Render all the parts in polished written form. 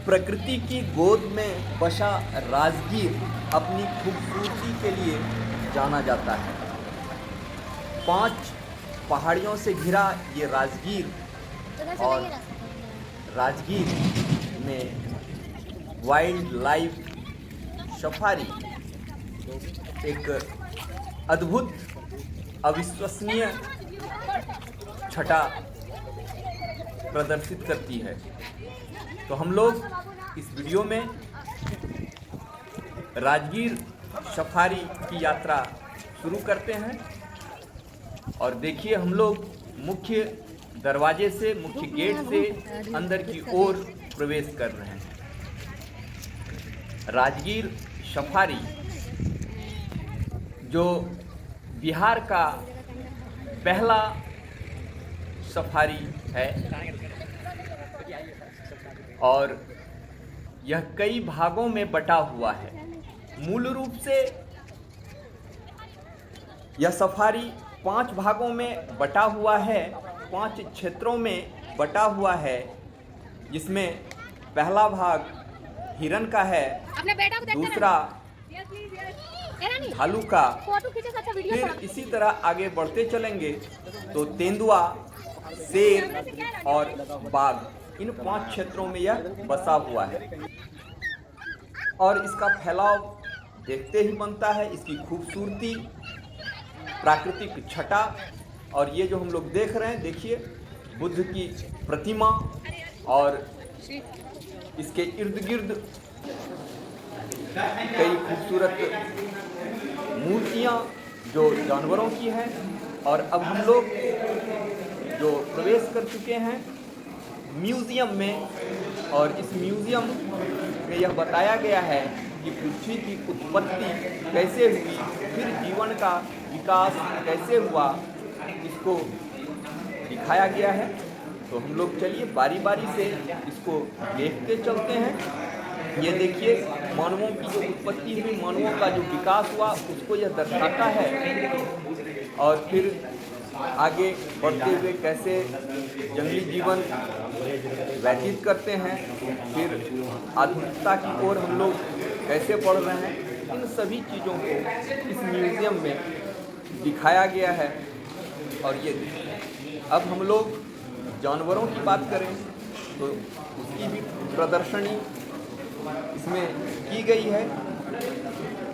प्रकृति की गोद में बसा राजगीर अपनी खूबसूरती के लिए जाना जाता है। 5 पहाड़ियों से घिरा ये राजगीर, और राजगीर में वाइल्ड लाइफ सफारी एक अद्भुत अविश्वसनीय छटा प्रदर्शित करती है। तो हम लोग इस वीडियो में राजगीर सफारी की यात्रा शुरू करते हैं। और देखिए, हम लोग मुख्य दरवाजे से, मुख्य गेट से अंदर की ओर प्रवेश कर रहे हैं। राजगीर सफारी जो बिहार का पहला सफारी है, और यह कई भागों में बटा हुआ है। मूल रूप से यह सफारी 5 भागों में बटा हुआ है, 5 क्षेत्रों में बटा हुआ है, जिसमें पहला भाग हिरन का है, दूसरा भालू का, फिर इसी तरह आगे बढ़ते चलेंगे तो तेंदुआ, शेर और बाघ, इन 5 क्षेत्रों में यह बसा हुआ है। और इसका फैलाव देखते ही बनता है, इसकी खूबसूरती, प्राकृतिक छटा। और ये जो हम लोग देख रहे हैं, देखिए, बुद्ध की प्रतिमा, और इसके इर्द गिर्द कई खूबसूरत मूर्तियाँ जो जानवरों की हैं। और अब हम लोग जो प्रवेश कर चुके हैं म्यूज़ियम में, और इस म्यूज़ियम में यह बताया गया है कि पृथ्वी की उत्पत्ति कैसे हुई, फिर जीवन का विकास कैसे हुआ, इसको दिखाया गया है। तो हम लोग चलिए बारी बारी से इसको देखते चलते हैं। ये देखिए, मानवों की जो उत्पत्ति हुई, मानवों का जो विकास हुआ, उसको यह दर्शाता है। और फिर आगे बढ़ते हुए कैसे जंगली जीवन व्यतीत करते हैं, फिर आधुनिकता की ओर हम लोग कैसे बढ़ रहे हैं, इन सभी चीज़ों को इस म्यूज़ियम में दिखाया गया है। और ये अब हम लोग जानवरों की बात करें तो उसकी भी प्रदर्शनी इसमें की गई है।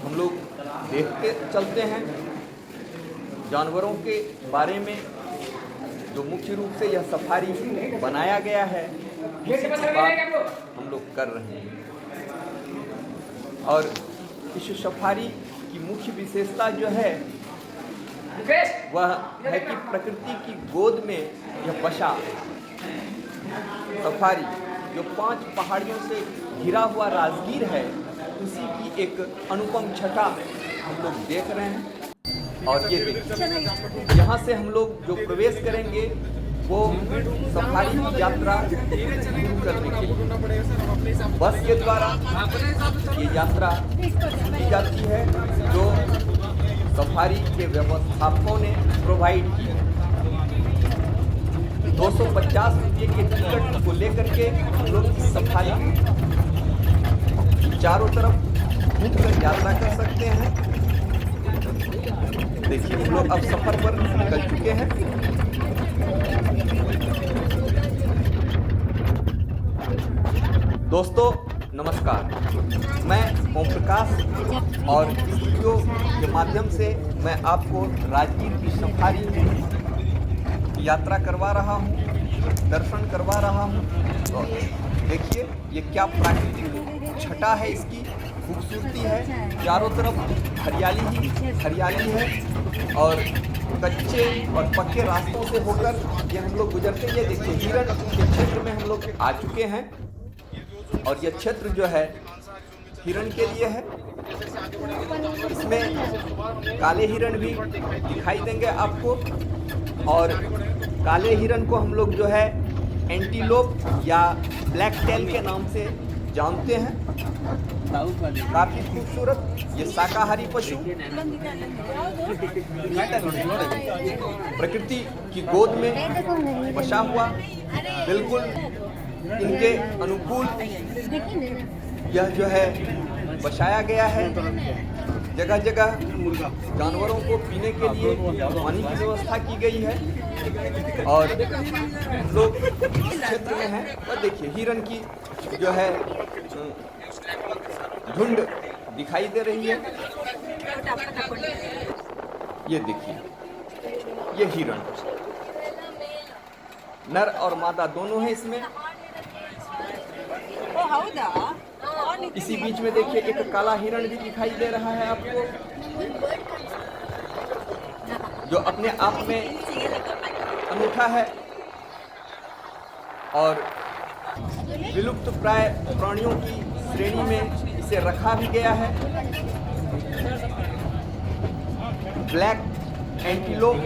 हम लोग देखते चलते हैं जानवरों के बारे में, जो मुख्य रूप से यह सफारी बनाया गया है, इसी की बात हम लोग कर रहे हैं। और इस सफारी की मुख्य विशेषता जो है वह है कि प्रकृति की गोद में यह बसा सफारी, जो 5 पहाड़ियों से घिरा हुआ राजगीर है, उसी की एक अनुपम छटा हम लोग देख रहे हैं। और ये देखिए, यहाँ से हम लोग जो प्रवेश करेंगे वो सफारी की यात्रा शुरू करने के लिए बस के द्वारा ये यात्रा की जाती है, जो सफारी के व्यवस्थापकों ने प्रोवाइड की है। 250 रुपये के टिकट को लेकर के हम लोग इस सफारी चारों तरफ घूमकर यात्रा कर सकते हैं। देखिए, हम लोग अब सफर पर निकल चुके हैं। दोस्तों नमस्कार, मैं ओम प्रकाश, और इस वीडियो के माध्यम से मैं आपको राजगीर की सफारी की यात्रा करवा रहा हूँ, दर्शन करवा रहा हूँ। तो देखिए, ये क्या प्राकृतिक छटा है, इसकी खूबसूरती है। चारों तरफ हरियाली ही हरियाली है, और कच्चे और पक्के रास्तों से होकर ये हम लोग गुजरते हैं। देखिए, हिरन के क्षेत्र में हम लोग आ चुके हैं, और यह क्षेत्र जो है हिरन के लिए है। इसमें काले हिरन भी दिखाई देंगे आपको, और काले हिरन को हम लोग जो है एंटीलोप या ब्लैक टेल के नाम से जानते हैं। काफी खूबसूरत ये शाकाहारी पशु प्रकृति की गोद में बसा हुआ, बिल्कुल इनके अनुकूल यह जो है बसाया गया है। जगह जगह जानवरों को पीने के लिए पानी की व्यवस्था की गई है। और लोग इस क्षेत्र में हैं और देखिए हिरन की जो है झुंड दिखाई दे रही है। ये देखिए ये हिरन नर और मादा दोनों हैं इसमें। इसी बीच में देखिए एक काला हिरण भी दिखाई दे रहा है आपको, जो अपने आप में अनूठा है और विलुप्त प्राय प्राणियों की श्रेणी में इसे रखा भी गया है। ब्लैक एंटीलोप,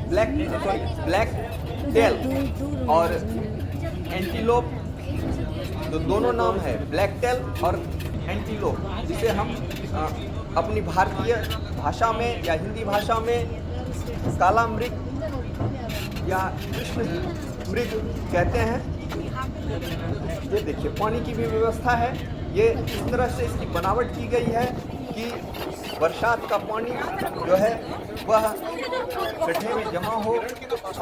ब्लैक टेल और एंटीलोप तो दोनों नाम है, ब्लैक टेल और एंटीलोप, जिसे हम अपनी भारतीय भाषा में या हिंदी भाषा में काला मृग या कृष्ण मृग कहते हैं। ये देखिए पानी की भी व्यवस्था है। ये इस तरह से इसकी बनावट की गई है कि बरसात का पानी जो है वह गड्ढे में जमा हो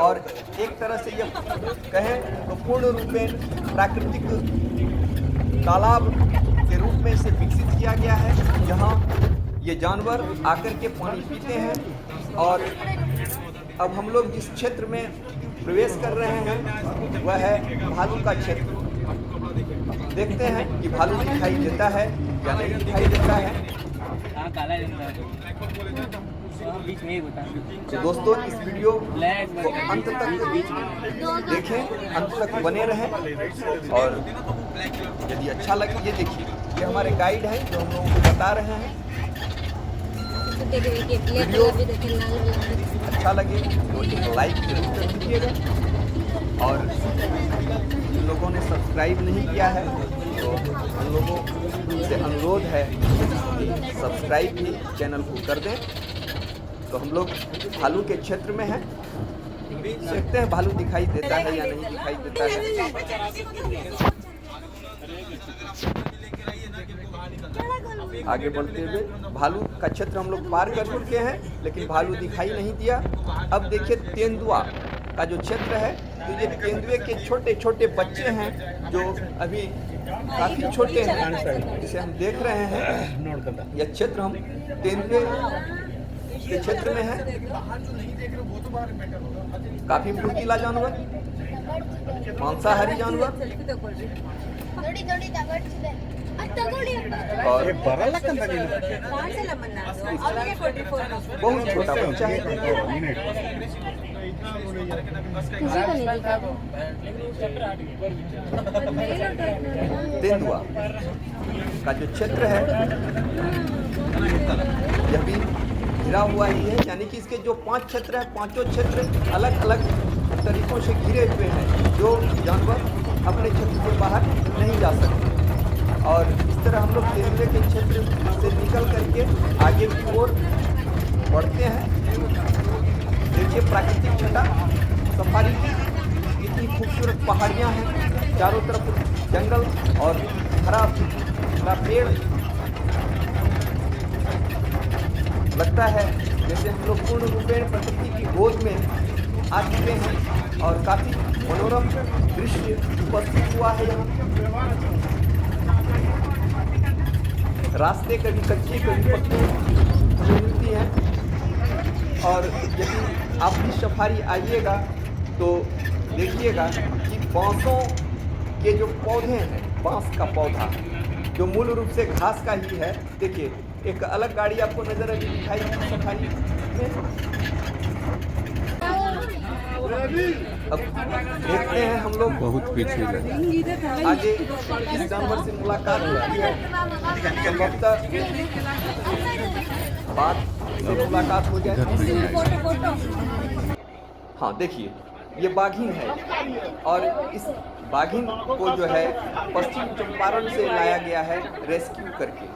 और एक तरह से यह कहें तो पूर्ण रूप में प्राकृतिक तालाब के रूप में इसे विकसित किया गया है, जहां ये जानवर आकर के पानी पीते हैं। और अब हम लोग जिस क्षेत्र में प्रवेश कर रहे हैं वह है भालू का क्षेत्र। देखते हैं कि भालू दिखाई देता है या नहीं दिखाई देता है। तो दोस्तों इस वीडियो को अंत तक देखें, अंत तक बने रहें। और यदि अच्छा लगे, ये देखिए ये हमारे गाइड हैं जो हम लोगों को बता रहे हैं। वीडियो अच्छा लगे तो लाइक जरूर कर दीजिएगा और जिन लोगों ने सब्सक्राइब नहीं किया है तो हम लोगों से अनुरोध है कि सब्सक्राइब भी चैनल को कर दें। तो हम लोग भालू के क्षेत्र में हैं, देखते हैं भालू दिखाई देता है या नहीं दिखाई देता है। आगे बढ़ते हुए भालू का क्षेत्र हम लोग पार कर चुके हैं, लेकिन भालू दिखाई नहीं दिया। अब देखिए तेंदुआ का जो क्षेत्र है, तो ये तेंदुए के छोटे छोटे बच्चे हैं जो अभी काफ़ी छोटे हैं, जिसे हम देख रहे हैं। यह क्षेत्र हम तेंदुए के क्षेत्र में है। काफ़ी फुर्तीला जानवर, मांसाहारी जानवर और बहुत छोटा बच्चा है। तेंदुआ का जो क्षेत्र है यह भी घिरा हुआ ही है, यानी कि इसके जो 5 क्षेत्र है, पांचों क्षेत्र अलग अलग तरीकों से घिरे हुए हैं, जो जानवर अपने क्षेत्र से बाहर नहीं जा सकते। और इस तरह हम लोग तेंदुए के क्षेत्र से निकल करके आगे की ओर बढ़ते हैं। देखिए प्राकृतिक छटा सफारी की इतनी खूबसूरत पहाड़ियाँ हैं, चारों तरफ जंगल और हरा भरा पेड़। लगता है जैसे हम लोग पूर्ण रूपेण प्रकृति की गोद में आ चुके हैं और काफ़ी मनोरम दृश्य उपस्थित हुआ है यहाँ। रास्ते कभी कच्चे कभी पक्के मिलती हैं। और यदि आप भी सफारी आइएगा तो देखिएगा कि बांसों के जो पौधे हैं, बांस का पौधा जो मूल रूप से घास का ही है। देखिए एक अलग गाड़ी आपको नजर अभी दिखाई सफारी में। अब देखते हैं हम लोग बहुत पीछे आगे इस जानवर से मुलाकात होती है, संभवतः बाद में मुलाकात हो जाए। हाँ देखिए ये बाघिन है और इस बाघिन को जो है पश्चिम चंपारण से लाया गया है रेस्क्यू करके,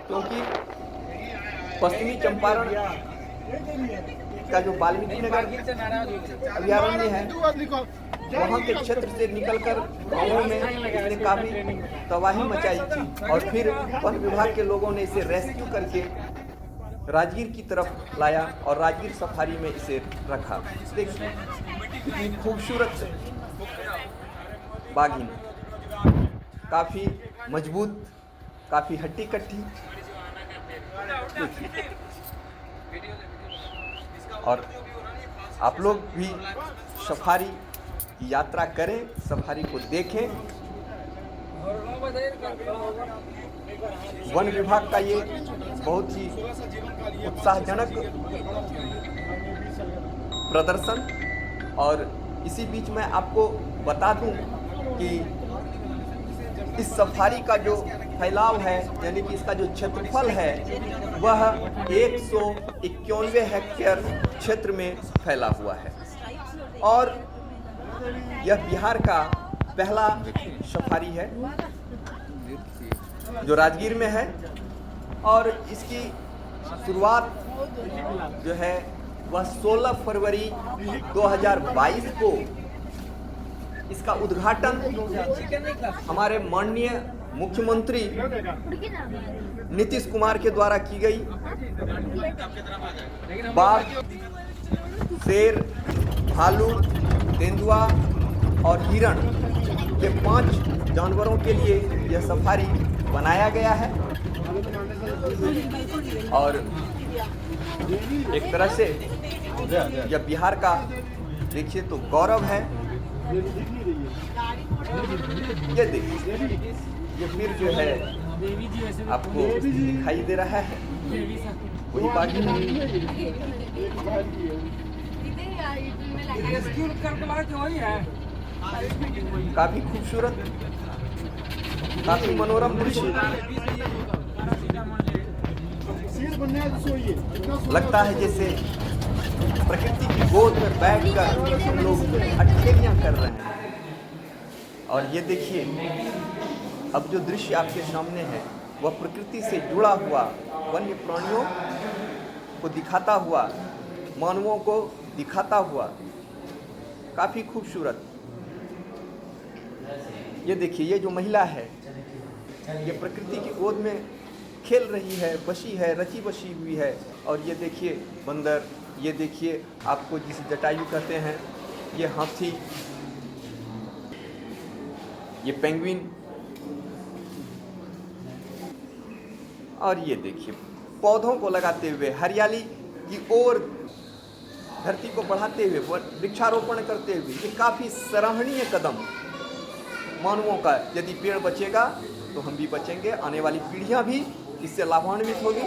क्योंकि पश्चिमी चंपारण का जो वाल्मीकि नगर अभयारण्य है वहाँ के क्षेत्र से निकलकर गाँवों में इसने काफ़ी तबाही मचाई थी और फिर वन विभाग के लोगों ने इसे रेस्क्यू करके राजगीर की तरफ लाया और राजगीर सफारी में इसे रखा। देखिए इतनी खूबसूरत बाघिन, काफ़ी मजबूत, काफ़ी हट्टी कट्टी। और आप लोग भी सफारी की यात्रा करें, सफारी को देखें। वन विभाग का ये बहुत ही उत्साहजनक प्रदर्शन। और इसी बीच में आपको बता दूं कि इस सफारी का जो फैलाव है, यानी कि इसका जो क्षेत्रफल है, वह 191 हेक्टेयर क्षेत्र में फैला हुआ है और यह बिहार का पहला सफारी है जो राजगीर में है। और इसकी शुरुआत जो है वह 16 फरवरी 2022 को इसका उद्घाटन हमारे माननीय मुख्यमंत्री नीतीश कुमार के द्वारा की गई। बाघ, शेर, भालू, तेंदुआ और हिरण, ये 5 जानवरों के लिए यह सफारी बनाया गया है। और एक तरह से यह बिहार का देखिए तो गौरव है। ये देखिए, ये फिर जो है आपको दिखाई दे रहा है वही बाकी। काफी खूबसूरत, काफी मनोरम दृश्य। लगता है जैसे प्रकृति की गोद में बैठकर हम लोग अठखेलियां कर रहे हैं। और ये देखिए, अब जो दृश्य आपके सामने है वह प्रकृति से जुड़ा हुआ, वन्य प्राणियों को दिखाता हुआ, मानवों को दिखाता हुआ, काफ़ी खूबसूरत। ये देखिए, ये जो महिला है ये प्रकृति की गोद में खेल रही है, बसी है, रची बसी हुई है। और ये देखिए बंदर, ये देखिए आपको जिसे जटायु कहते हैं, ये हाथी, ये पेंगुइन। और ये देखिए पौधों को लगाते हुए, हरियाली की ओर धरती को बढ़ाते हुए, वृक्षारोपण करते हुए, ये काफ़ी सराहनीय कदम मानवों का। यदि पेड़ बचेगा तो हम भी बचेंगे, आने वाली पीढ़ियां भी इससे लाभान्वित होगी।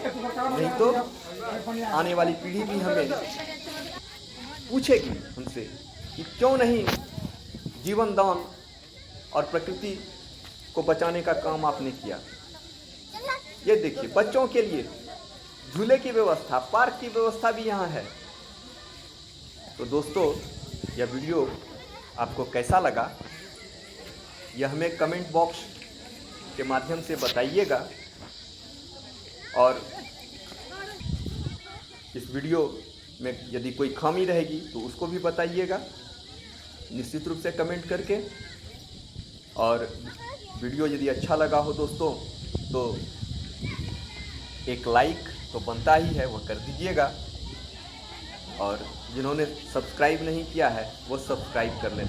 नहीं तो आने वाली पीढ़ी भी हमें पूछेगी हमसे कि क्यों नहीं जीवन दान और प्रकृति को बचाने का काम आपने किया। ये देखिए, बच्चों के लिए झूले की व्यवस्था, पार्क की व्यवस्था भी यहाँ है। तो दोस्तों, यह वीडियो आपको कैसा लगा यह हमें कमेंट बॉक्स के माध्यम से बताइएगा। और इस वीडियो में यदि कोई खामी रहेगी तो उसको भी बताइएगा निश्चित रूप से कमेंट करके। और वीडियो यदि अच्छा लगा हो दोस्तों तो एक लाइक तो बनता ही है, वह कर दीजिएगा। और जिन्होंने सब्सक्राइब नहीं किया है वो सब्सक्राइब कर लें।